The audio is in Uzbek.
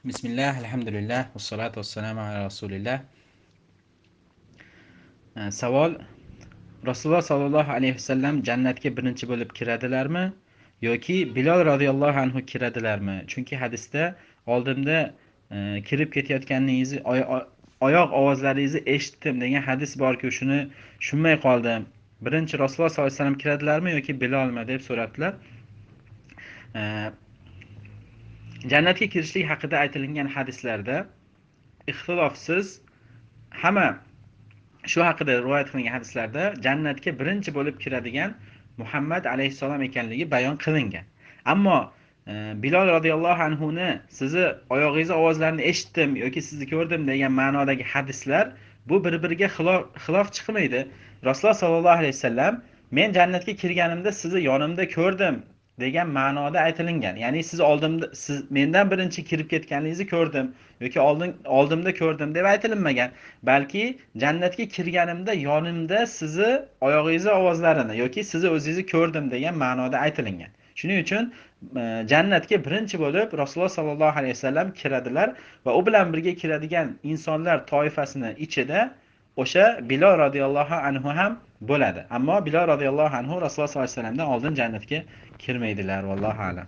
Bismillah, alhamdulillah, vassalatu vassalamu ala rasulillah. Savol: Rasululloh sollallohu alayhi vasallam jannatga birinchi bo'lib kiradilarmi yoki Bilol radhiyallohu anhu kiradilarmi? Chunki hadisda oldimda kirib ketayotganingizni oyoq ovozlaringizni eshitdim degan hadis borku, shuni tushunmay qoldim. Birinchi Rasululloh sollallohu alayhi vasallam kiradilarmi yoki Bilolmi deb so'rabdilar. E, Jannatga kirishlik haqida aytilgan hadislarda ixtilofsiz hamma shu haqida rivoyat qilingan hadislarda jannatga birinchi bo'lib kiradigan Muhammad alayhissalom ekanligi bayon qilingan. Ammo Bilol radhiyallohu anhuni sizni oyog'ingiz ovozlarini eshitdim yoki sizni ko'rdim degan ma'nodagi hadislar bu bir-biriga xilof chiqmaydi. Rasululloh sollallohu alayhi vasallam men jannatga kirganimda sizni yonimda ko'rdim degan ma'noda aytilingan. Ya'ni siz mendan birinchi kirib ketganingizni ko'rdim yoki oldimda ko'rdim deb aytilmagan. Balki jannatga kirganimda yonimda sizni oyog'ingizni ovozlarini yoki sizni o'zingizni ko'rdim degan ma'noda aytilingan. Shuning uchun jannatga birinchi bo'lib Rasululloh sollallohu alayhi vasallam kiradilar va u bilan birga kiradigan insonlar toifasini ichida o'sha Bilol radhiyallohu anhu ham bo'ladi. Ammo Bilol radhiyallohu anhu Rasululloh sollallohu alayhi vasallamdan oldin jannatga kirmaydilar, vallohu a'lam.